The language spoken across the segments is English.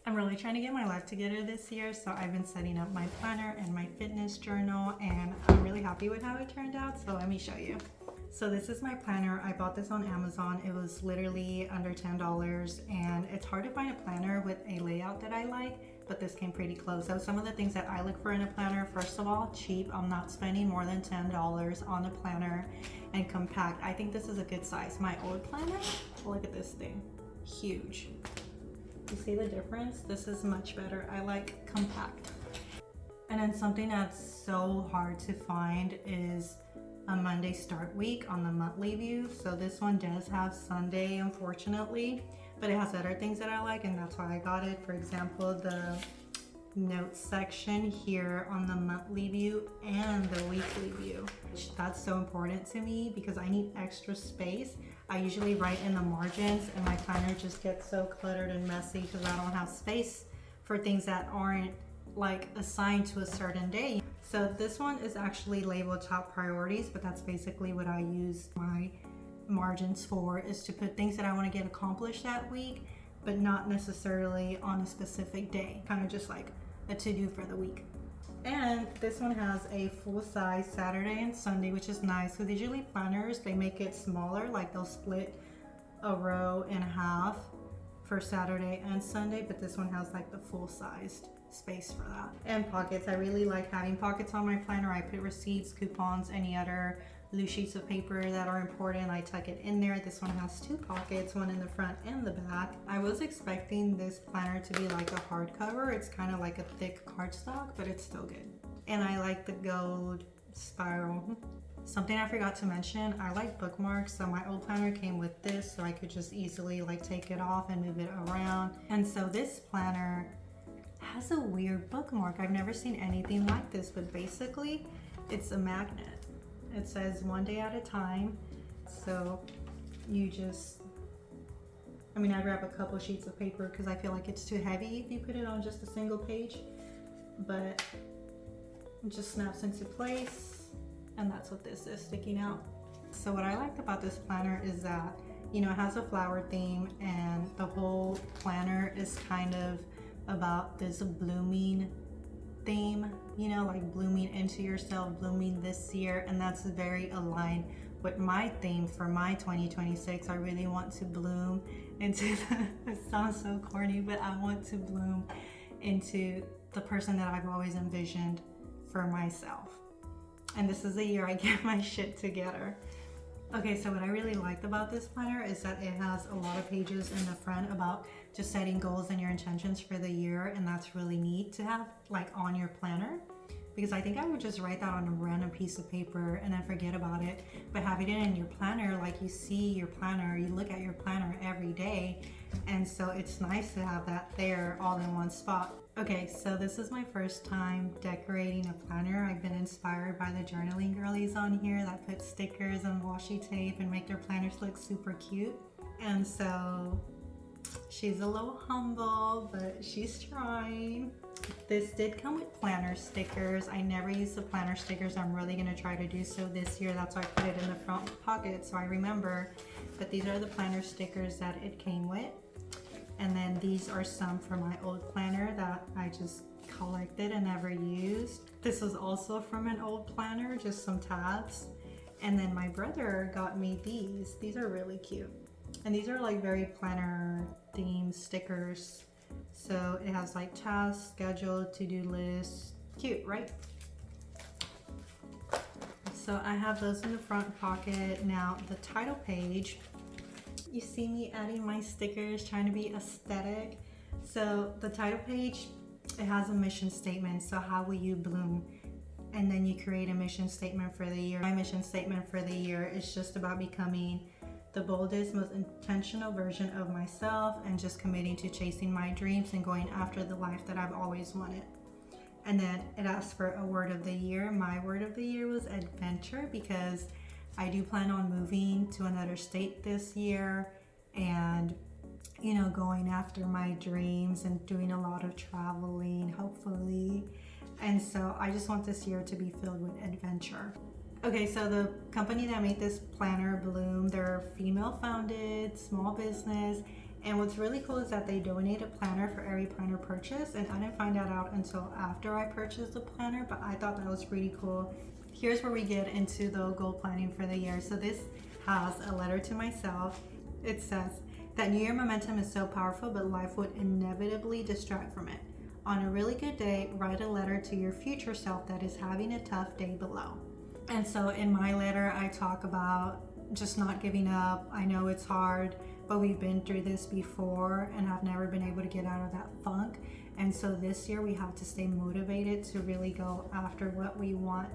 I'm really trying to get my life together this year, so I've been setting up my planner and my fitness journal, and I'm really happy with how it turned out, so let me show you. So this is my planner. I bought this on Amazon. It was literally under $10, and it's hard to find a planner with a layout that I like, but this came pretty close. So some of the things that I look for in a planner, first of all, cheap. I'm not spending more than $10 on a planner, and compact. I think this is a good size. My old planner, look at this thing, huge. You see the difference? This is much better. I like compact. And then something that's so hard to find is a Monday start week on the monthly view. So this one does have Sunday, unfortunately, but it has other things that I like, and that's why I got it. For example, the notes section here on the monthly view and the weekly view. That's so important to me because I need extra space. I usually write in the margins, and my planner just gets so cluttered and messy because I don't have space for things that aren't like assigned to a certain day. So this one is actually labeled top priorities, but that's basically what I use my margins for, is to put things that I want to get accomplished that week, but not necessarily on a specific day, kind of just like a to-do for the week. And this one has a full size Saturday and Sunday, which is nice because usually planners, they make it smaller, like they'll split a row in half for Saturday and Sunday, but this one has like the full sized space for that. And pockets, I really like having pockets on my planner. I put receipts, coupons, any other loose sheets of paper that are important, I tuck it in there. This one has two pockets, one in the front and the back. I was expecting this planner to be like a hardcover. It's kind of like a thick cardstock, but it's still good. And I like the gold spiral. Something I forgot to mention, I like bookmarks. So my old planner came with this, so I could just easily like take it off and move it around. And so this planner has a weird bookmark. I've never seen anything like this, but basically it's a magnet. It says one day at a time. So you just, I mean, I grab a couple sheets of paper because I feel like it's too heavy if you put it on just a single page, but it just snaps into place, and that's what this is sticking out. So what I liked about this planner is that, you know, it has a flower theme, and the whole planner is kind of about this blooming theme, you know, like blooming into yourself, blooming this year, and that's very aligned with my theme for my 2026. I really want to bloom into it sounds so corny, but I want to bloom into the person that I've always envisioned for myself. And this is the year I get my shit together. Okay, so what I really liked about this planner is that it has a lot of pages in the front about just setting goals and your intentions for the year, and that's really neat to have like on your planner, because I think I would just write that on a random piece of paper and then forget about it. But having it in your planner, like you see your planner, you look at your planner every day, and so it's nice to have that there all in one spot. Okay, so this is my first time decorating a planner. I've been inspired by the journaling girlies on here that put stickers and washi tape and make their planners look super cute. And so she's a little humble, but she's trying. This did come with planner stickers. I never use the planner stickers. I'm really gonna try to do so this year. That's why I put it in the front pocket so I remember. But these are the planner stickers that it came with. And then these are some from my old planner that I just collected and never used. This is also from an old planner, just some tabs. And then my brother got me these. These are really cute. And these are like very planner themed stickers. So it has like tasks, schedule, to-do list. Cute, right? So I have those in the front pocket. Now the title page, you see me adding my stickers, trying to be aesthetic. So the title page, it has a mission statement. So how will you bloom? And then you create a mission statement for the year. My mission statement for the year is just about becoming the boldest, most intentional version of myself, and just committing to chasing my dreams and going after the life that I've always wanted. And then it asks for a word of the year. My word of the year was adventure, because I do plan on moving to another state this year and, you know, going after my dreams and doing a lot of traveling, hopefully. And so I just want this year to be filled with adventure. Okay, so the company that made this planner, Bloom, they're female founded, small business, And what's really cool is that they donate a planner for every planner purchase, and I didn't find that out until after I purchased the planner, but I thought that was pretty cool. Here's where we get into the goal planning for the year. So this has a letter to myself. It says that New Year momentum is so powerful, but life would inevitably distract from it. On a really good day, write a letter to your future self that is having a tough day below. And so in my letter, I talk about just not giving up. I know it's hard, but we've been through this before and have never been able to get out of that funk. And so this year we have to stay motivated to really go after what we want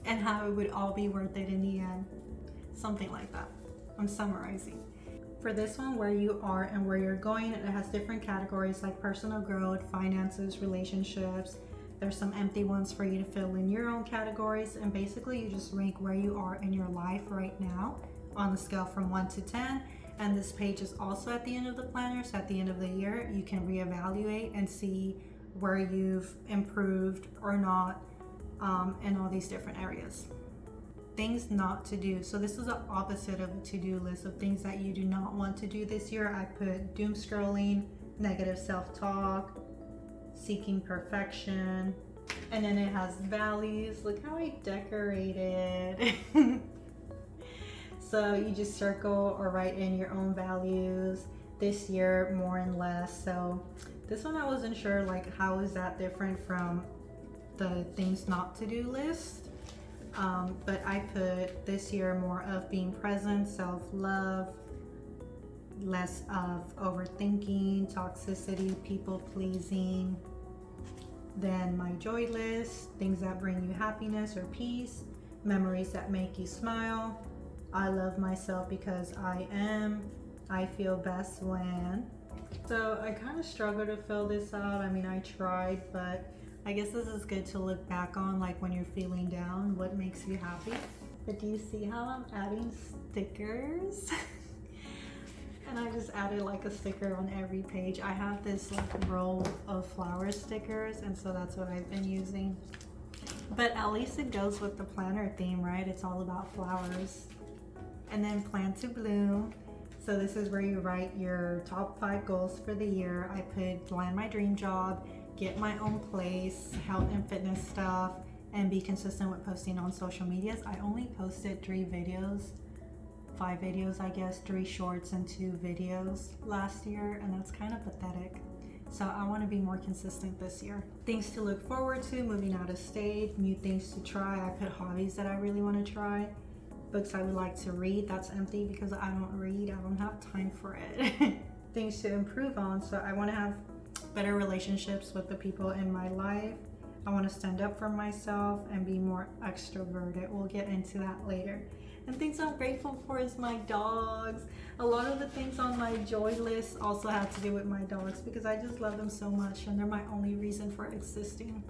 and how it would all be worth it in the end. Something like that. I'm summarizing. For this one, where you are and where you're going, it has different categories like personal growth, finances, relationships. There's some empty ones for you to fill in your own categories, and basically you just rank where you are in your life right now on the scale from 1 to 10. And this page is also at the end of the planner, so at the end of the year you can reevaluate and see where you've improved or not in all these different areas. Things not to do. So this is the opposite of a to-do list of things that you do not want to do this year. I put doom scrolling, negative self-talk, seeking perfection, and then it has values. Look how I decorated. So you just circle or write in your own values. This year, more and less. So this one I wasn't sure, like, how is that different from the things not to do list. But I put this year more of being present, self-love, less of overthinking, toxicity, people pleasing. Then my joy list, things that bring you happiness or peace, memories that make you smile. I love myself because I feel best when. So I kind of struggled to fill this out. I mean, I tried, but I guess this is good to look back on, like when you're feeling down, what makes you happy. But do you see how I'm adding stickers? And I just added like a sticker on every page. I have this like roll of flower stickers, and so that's what I've been using. But at least it goes with the planner theme, right? It's all about flowers. And then plan to bloom. So this is where you write your top 5 goals for the year. I put land my dream job, get my own place, health and fitness stuff, and be consistent with posting on social medias. I only posted 5 videos, I guess, 3 shorts and 2 videos last year, and that's kind of pathetic. So I want to be more consistent this year. Things to look forward to, moving out of state, new things to try. I put hobbies that I really want to try. Books I would like to read, that's empty because I don't read, I don't have time for it. Things to improve on, so I want to have better relationships with the people in my life. I want to stand up for myself and be more extroverted. We'll get into that later. And things I'm grateful for is my dogs. A lot of the things on my joy list also have to do with my dogs because I just love them so much and they're my only reason for existing.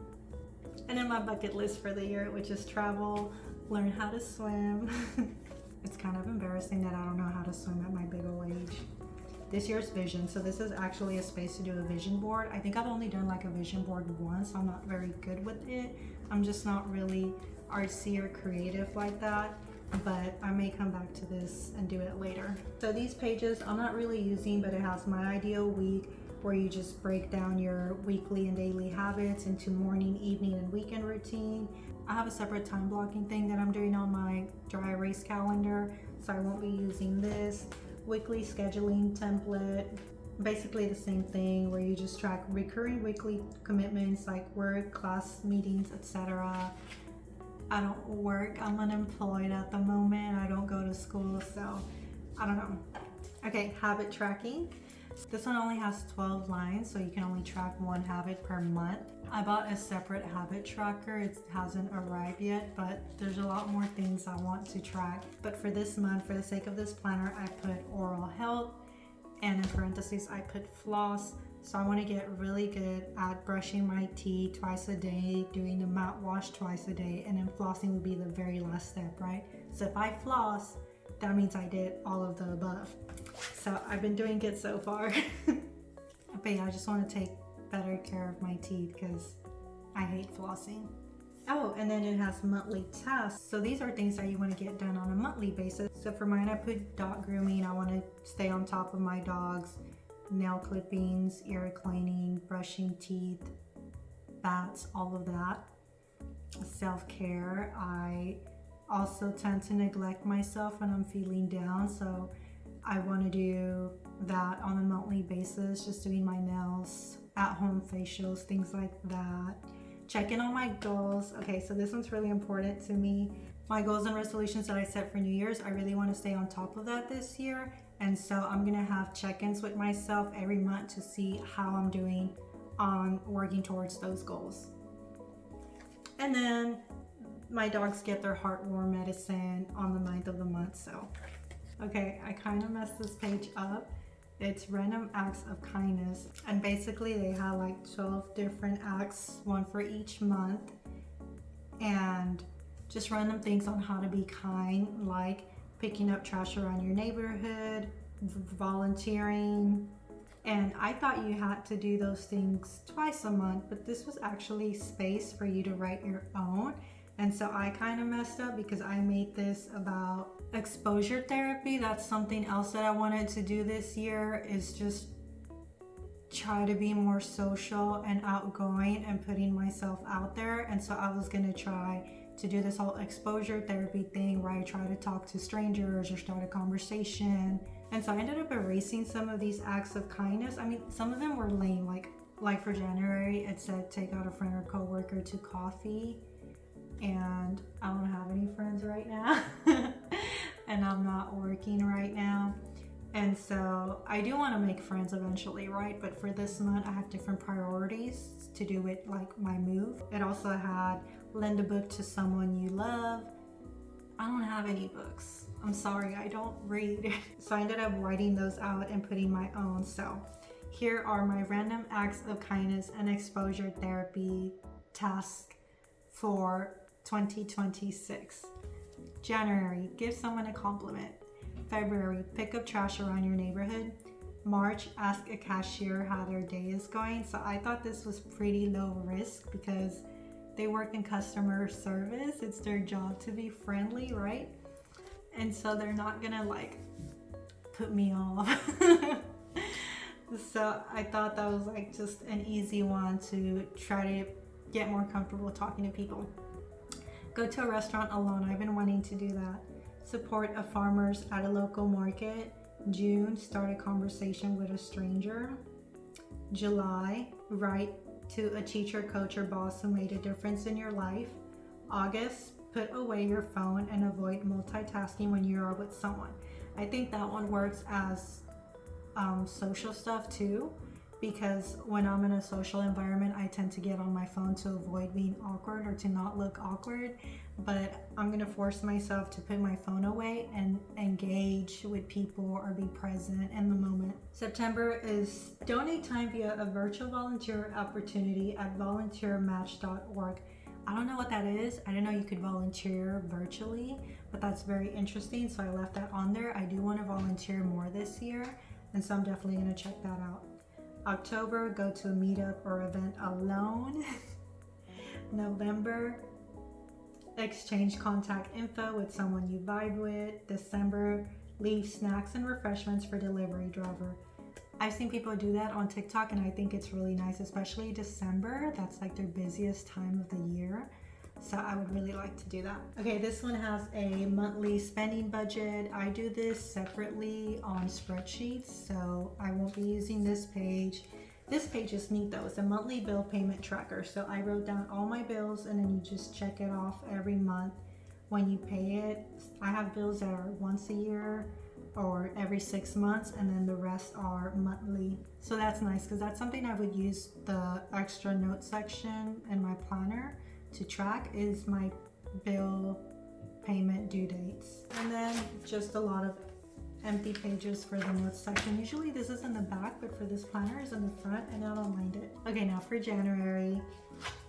And then my bucket list for the year, which is travel, learn how to swim. It's kind of embarrassing that I don't know how to swim at my big old age. This year's vision. So this is actually a space to do a vision board. I think I've only done like a vision board once. I'm not very good with it. I'm just not really artsy or creative like that, but I may come back to this and do it later. So these pages I'm not really using, but it has my ideal week where you just break down your weekly and daily habits into morning, evening, and weekend routine. I have a separate time blocking thing that I'm doing on my dry erase calendar, so I won't be using this. Weekly scheduling template, basically the same thing where you just track recurring weekly commitments like work, class meetings, etc. I don't work, I'm unemployed at the moment, I don't go to school, so I don't know. Okay, habit tracking. This one only has 12 lines, so you can only track 1 habit per month. I bought a separate habit tracker. It hasn't arrived yet, but there's a lot more things I want to track. But for this month, for the sake of this planner, I put oral health, and in parentheses, I put floss. So I want to get really good at brushing my teeth twice a day, doing the mouthwash twice a day, and then flossing would be the very last step, right? So if I floss, that means I did all of the above. So I've been doing good so far. But yeah, I just want to take better care of my teeth because I hate flossing. Oh, and then it has monthly tasks. So these are things that you want to get done on a monthly basis. So for mine, I put dog grooming. I want to stay on top of my dogs, nail clippings, ear cleaning, brushing teeth, baths, all of that. Self-care. I also tend to neglect myself when I'm feeling down. So I want to do that on a monthly basis, just doing my nails, at-home facials, things like that. Check in on my goals. Okay, so this one's really important to me. My goals and resolutions that I set for New Year's, I really want to stay on top of that this year. And so I'm gonna have check-ins with myself every month to see how I'm doing on working towards those goals. And then my dogs get their heartworm medicine on the 9th of the month. So, okay, I kind of messed this page up. It's random acts of kindness, and basically they have like 12 different acts, one for each month, and just random things on how to be kind, like picking up trash around your neighborhood, volunteering. And I thought you had to do those things twice a month, but this was actually space for you to write your own. And so I kind of messed up because I made this about exposure therapy. That's something else that I wanted to do this year, is just try to be more social and outgoing and putting myself out there. And so I was gonna try to do this whole exposure therapy thing where I try to talk to strangers or start a conversation. And so I ended up erasing some of these acts of kindness. I mean, some of them were lame, like for January, it said take out a friend or coworker to coffee. And I don't have any friends right now. And I'm not working right now. And so I do want to make friends eventually, right? But for this month, I have different priorities to do with like my move. It also had lend a book to someone you love. I don't have any books. I'm sorry, I don't read. So I ended up writing those out and putting my own. So here are my random acts of kindness and exposure therapy tasks for 2026. January, give someone a compliment. February, pick up trash around your neighborhood. March, ask a cashier how their day is going. So I thought this was pretty low risk because they work in customer service. It's their job to be friendly, right? And so they're not gonna like put me off. So I thought that was like just an easy one to try to get more comfortable talking to people. Go to a restaurant alone. I've been wanting to do that. Support a farmers at a local market. June, start a conversation with a stranger. July, write to a teacher, coach, or boss who made a difference in your life. August, put away your phone and avoid multitasking when you are with someone. I think that one works as social stuff too, because when I'm in a social environment, I tend to get on my phone to avoid being awkward or to not look awkward. But I'm gonna force myself to put my phone away and engage with people or be present in the moment. September is donate time via a virtual volunteer opportunity at volunteermatch.org. I don't know what that is. I didn't know you could volunteer virtually, but that's very interesting. So I left that on there. I do want to volunteer more this year, and so I'm definitely gonna check that out. October, go to a meetup or event alone. November, exchange contact info with someone you vibe with. December, leave snacks and refreshments for delivery driver. I've seen people do that on TikTok and I think it's really nice, especially December. That's like their busiest time of the year. So I would really like to do that. Okay, this one has a monthly spending budget. I do this separately on spreadsheets, so I won't be using this page. This page is neat though. It's a monthly bill payment tracker. So I wrote down all my bills and then you just check it off every month when you pay it. I have bills that are once a year or every 6 months, and then the rest are monthly. So that's nice because that's something I would use the extra note section in my planner to track, is my bill payment due dates. And then just a lot of empty pages for the notes section. Usually this is in the back, but for this planner is in the front and I don't mind it. Okay, now for January,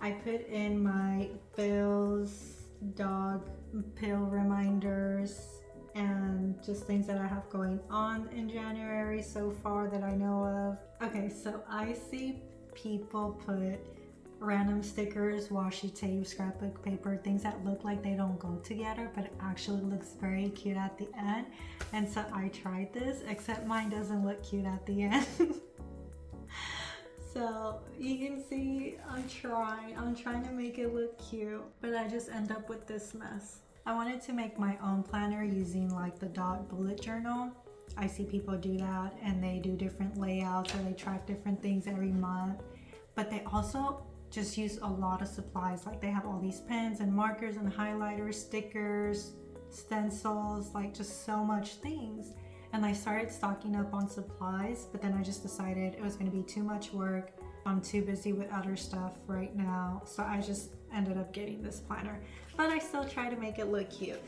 I put in my bills, dog pill reminders, and just things that I have going on in January so far that I know of. Okay, so I see people put random stickers, washi tape, scrapbook paper, things that look like they don't go together, but it actually looks very cute at the end. And so I tried this, except mine doesn't look cute at the end. So you can see I'm trying to make it look cute, but I just end up with this mess. I wanted to make my own planner using like the dot bullet journal. I see people do that and they do different layouts or they track different things every month, but they also just use a lot of supplies. Like they have all these pens and markers and highlighters, stickers, stencils, like just so much things. And I started stocking up on supplies, but then I just decided it was going to be too much work. I'm too busy with other stuff right now, so I just ended up getting this planner. But I still try to make it look cute.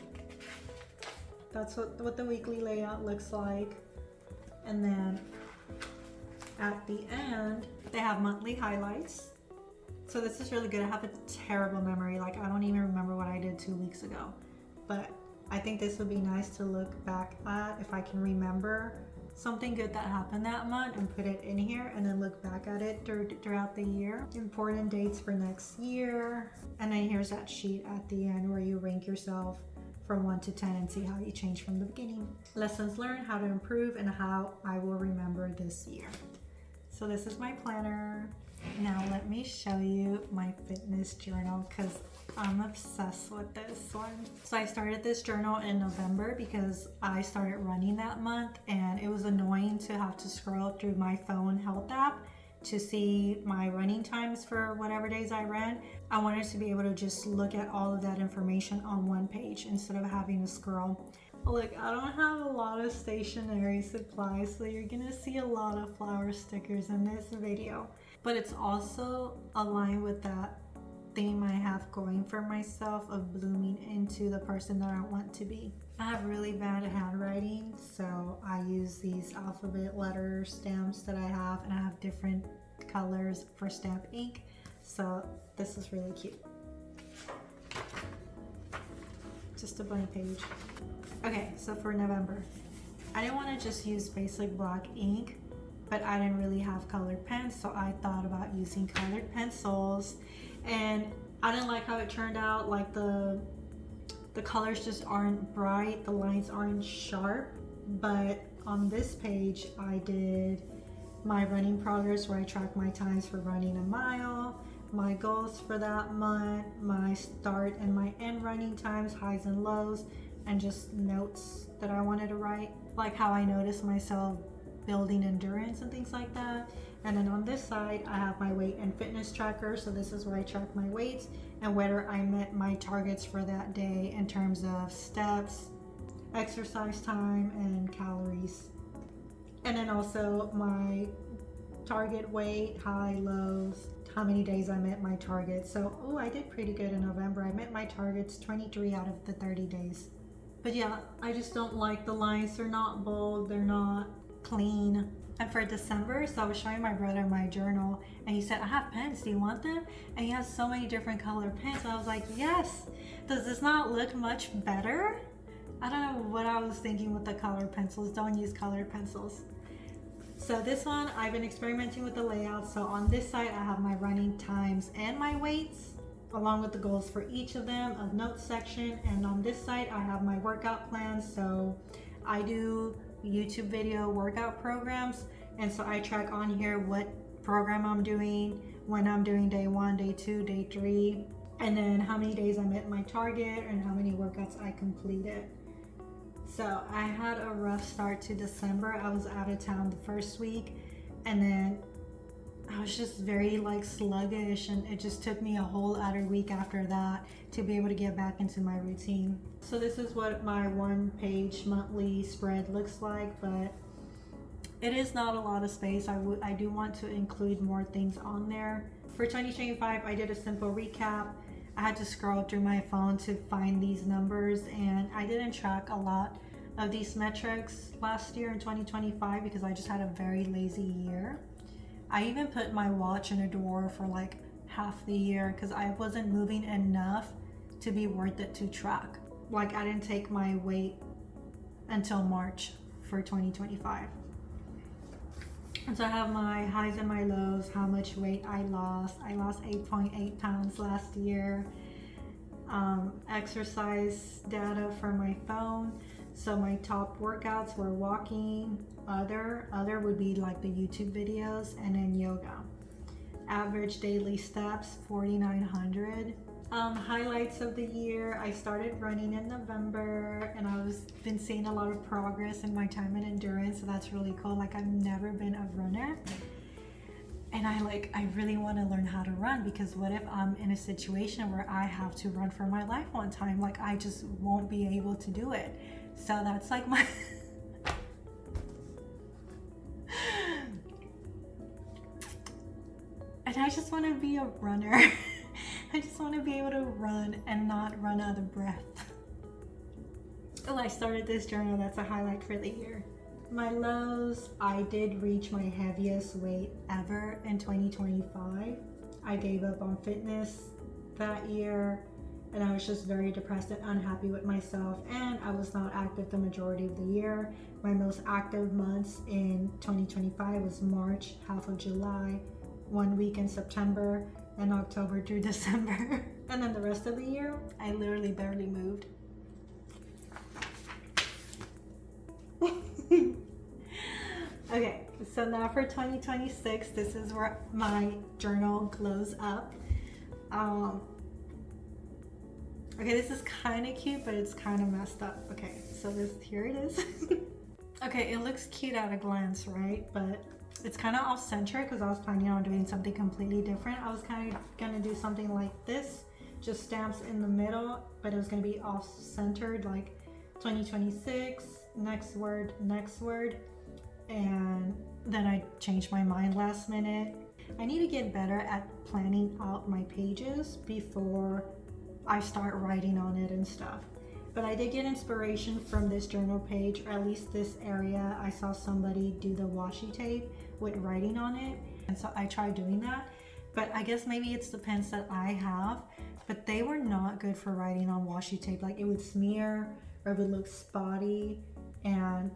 That's what the weekly layout looks like. And then at the end, they have monthly highlights. So this is really good. I have a terrible memory. Like I don't even remember what I did 2 weeks ago. But I think this would be nice to look back at if I can remember something good that happened that month and put it in here and then look back at it throughout the year. Important dates for next year. And then here's that sheet at the end where you rank yourself from 1 to 10 and see how you change from the beginning. Lessons learned, how to improve, and how I will remember this year. So this is my planner. Now let me show you my fitness journal because I'm obsessed with this one. So I started this journal in November because I started running that month and it was annoying to have to scroll through my phone health app to see my running times for whatever days I ran. I wanted to be able to just look at all of that information on one page instead of having to scroll. Look, I don't have a lot of stationery supplies, so you're gonna see a lot of flower stickers in this video, but it's also aligned with that theme I have going for myself of blooming into the person that I want to be. I have really bad handwriting, so I use these alphabet letter stamps that I have, and I have different colors for stamp ink, so this is really cute. Just a blank page. Okay, so for November, I didn't want to just use basic black ink, but I didn't really have colored pens, so I thought about using colored pencils. And I didn't like how it turned out. Like the colors just aren't bright, the lines aren't sharp. But on this page I did my running progress where I track my times for running a mile, my goals for that month, my start and my end running times, highs and lows, and just notes that I wanted to write, like how I noticed myself building endurance and things like that. And then on this side I have my weight and fitness tracker, so this is where I track my weights and whether I met my targets for that day in terms of steps, exercise time, and calories. And then also my target weight, high, lows, how many days I met my targets. So I did pretty good in November. I met my targets 23 out of the 30 days. But yeah, I just don't like the lines. They're not bold, they're not clean. And for December, so I was showing my brother my journal and he said, I have pens, do you want them? And he has so many different color pens. I was like, yes. Does this not look much better? I don't know what I was thinking with the colored pencils. Don't use colored pencils. So this one, I've been experimenting with the layout. So on this side, I have my running times and my weights, along with the goals for each of them, a notes section. And on this side, I have my workout plans. So I do YouTube video workout programs, and so I track on here what program I'm doing, when I'm doing day 1, day 2, day 3, and then how many days I met my target and how many workouts I completed. So I had a rough start to December. I was out of town the first week, and then I was just very sluggish, and it just took me a whole other week after that to be able to get back into my routine. So this is what my 1-page monthly spread looks like, but it is not a lot of space. I do want to include more things on there. For 2025, I did a simple recap. I had to scroll through my phone to find these numbers, and I didn't track a lot of these metrics last year in 2025 because I just had a very lazy year. I even put my watch in a drawer for half the year because I wasn't moving enough to be worth it to track. I didn't take my weight until March for 2025. And so I have my highs and my lows, how much weight I lost. I lost 8.8 pounds last year. Exercise data from my phone. So my top workouts were walking, other would be like the YouTube videos, and then yoga. Average daily steps 4,900. Highlights of the year, I started running in November, and been seeing a lot of progress in my time and endurance, so that's really cool. Like, I've never been a runner, and I really want to learn how to run, because what if I'm in a situation where I have to run for my life one time? Like, I just won't be able to do it. So that's like my and I just want to be a runner. I just want to be able to run and not run out of breath. Oh, I started this journal. That's a highlight for the year. My lows, I did reach my heaviest weight ever in 2025. I gave up on fitness that year, and I was just very depressed and unhappy with myself, and I was not active the majority of the year. My most active months in 2025 was March, half of July, 1 week in September, and October through December. And then the rest of the year, I literally barely moved. Okay, so now for 2026, this is where my journal glows up. Okay, this is kind of cute, but it's kind of messed up. Okay, so here it is. Okay, it looks cute at a glance, right? But it's kind of off-center because I was planning on doing something completely different. I was kind of gonna do something like this, just stamps in the middle, but it was gonna be off-centered, like 2026, next word, and then I changed my mind last minute. I need to get better at planning out my pages before I start writing on it and stuff. But I did get inspiration from this journal page, or at least this area. I saw somebody do the washi tape with writing on it, and so I tried doing that. But I guess maybe it's the pens that I have, but they were not good for writing on washi tape. Like, it would smear or it would look spotty, and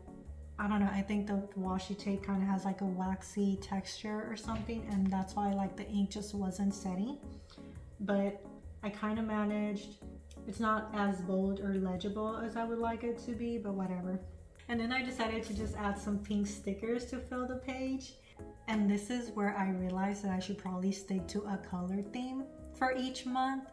I don't know, I think the washi tape kind of has like a waxy texture or something, and that's why like the ink just wasn't setting. But I kind of managed. It's not as bold or legible as I would like it to be, but whatever. And then I decided to just add some pink stickers to fill the page. And this is where I realized that I should probably stick to a color theme for each month.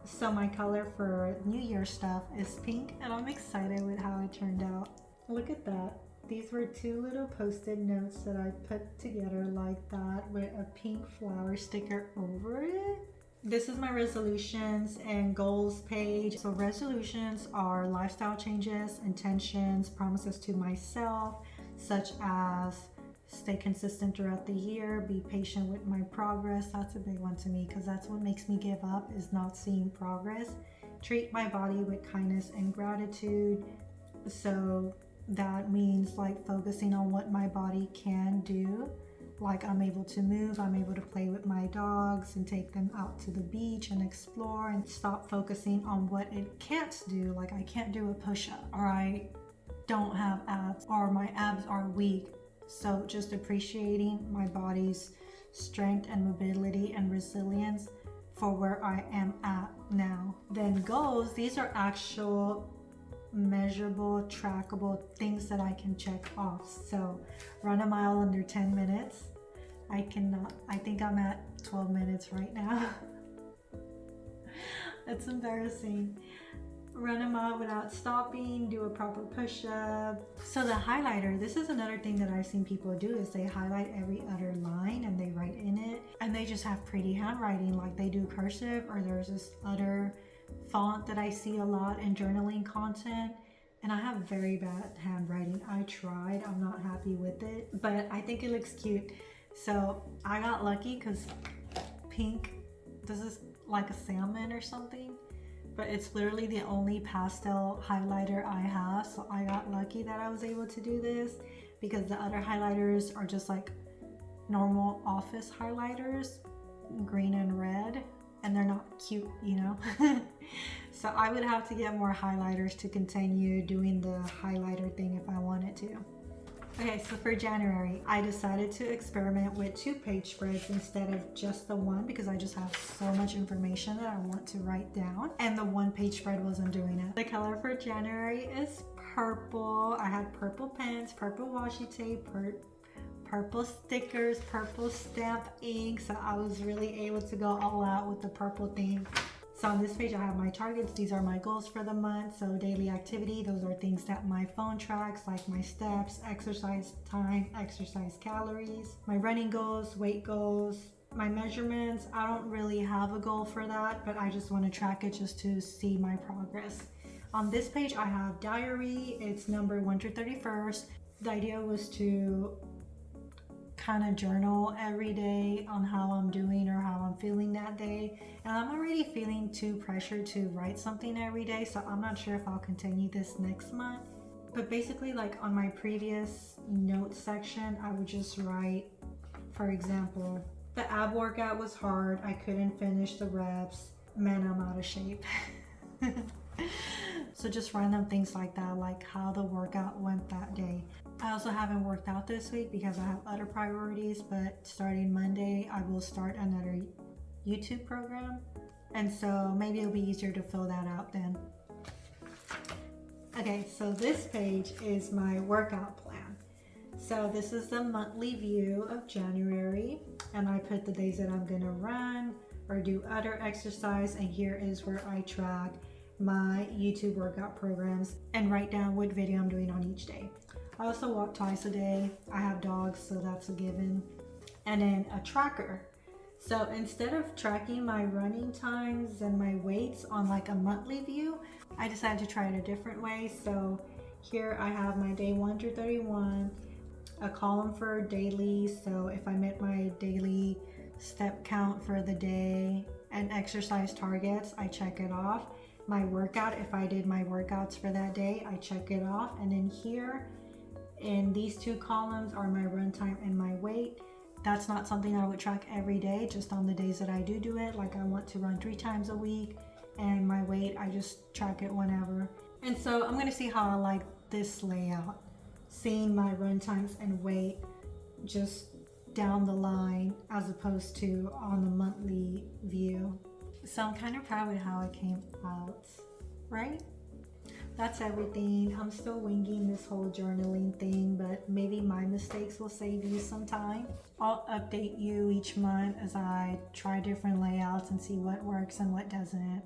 So my color for New Year stuff is pink, and I'm excited with how it turned out. Look at that. These were 2 little post-it notes that I put together like that with a pink flower sticker over it. This is my resolutions and goals page. So resolutions are lifestyle changes, intentions, promises to myself, such as stay consistent throughout the year, be patient with my progress. That's a big one to me, because that's what makes me give up, is not seeing progress. Treat my body with kindness and gratitude. So that means like focusing on what my body can do. Like, I'm able to move, I'm able to play with my dogs and take them out to the beach and explore, and stop focusing on what it can't do. Like, I can't do a push-up, or I don't have abs, or my abs are weak. So just appreciating my body's strength and mobility and resilience for where I am at now. Then goals, these are actual measurable, trackable things that I can check off. So run a mile under 10 minutes. I think I'm at 12 minutes right now. That's embarrassing. Run a mile without stopping, do a proper push-up. So the highlighter, this is another thing that I've seen people do, is they highlight every other line and they write in it, and they just have pretty handwriting. Like, they do cursive, or there's this other font that I see a lot in journaling content, and I have very bad handwriting. I tried, I'm not happy with it, but I think it looks cute. So I got lucky because pink, this is like a salmon or something, but it's literally the only pastel highlighter I have. So I got lucky that I was able to do this, because the other highlighters are just like normal office highlighters, green and red, and they're not cute, you know. So I would have to get more highlighters to continue doing the highlighter thing if I wanted to. Okay, so for January, I decided to experiment with 2-page spreads instead of just the one because I just have so much information that I want to write down, and the 1-page spread wasn't doing it. The color for January is purple. I had purple pens, purple washi tape, purple stickers, purple stamp ink, so I was really able to go all out with the purple theme. So on this page I have my targets. These are my goals for the month. So daily activity, those are things that my phone tracks, like my steps, exercise time, exercise calories. My running goals, weight goals, my measurements. I don't really have a goal for that, but I just want to track it just to see my progress. On this page I have diary. It's number 1 through 31st. The idea was to kind of journal every day on how I'm doing or how I'm feeling that day, and I'm already feeling too pressured to write something every day, so I'm not sure if I'll continue this next month. But basically, like on my previous notes section, I would just write, for example, the ab workout was hard, I couldn't finish the reps, man, I'm out of shape. So just random things like that, like how the workout went that day. I also haven't worked out this week because I have other priorities, but starting Monday, I will start another YouTube program. And so maybe it'll be easier to fill that out then. Okay, so this page is my workout plan. So this is the monthly view of January, and I put the days that I'm gonna run or do other exercise, and here is where I track my YouTube workout programs and write down what video I'm doing on each day. I also walk twice a day. I have dogs, so that's a given. And then a tracker. So instead of tracking my running times and my weights on like a monthly view, I decided to try it a different way. So here I have my day 1 through 31, a column for daily. So if I met my daily step count for the day and exercise targets, I check it off. My workout, if I did my workouts for that day, I check it off. And then here in these 2 columns are my run time and my weight. That's not something I would track every day, just on the days that I do it. Like I want to run 3 times a week, and my weight, I just track it whenever. And so I'm gonna see how I like this layout, seeing my run times and weight just down the line as opposed to on the monthly view. So I'm kind of proud with how it came out, right? That's everything. I'm still winging this whole journaling thing, but maybe my mistakes will save you some time. I'll update you each month as I try different layouts and see what works and what doesn't.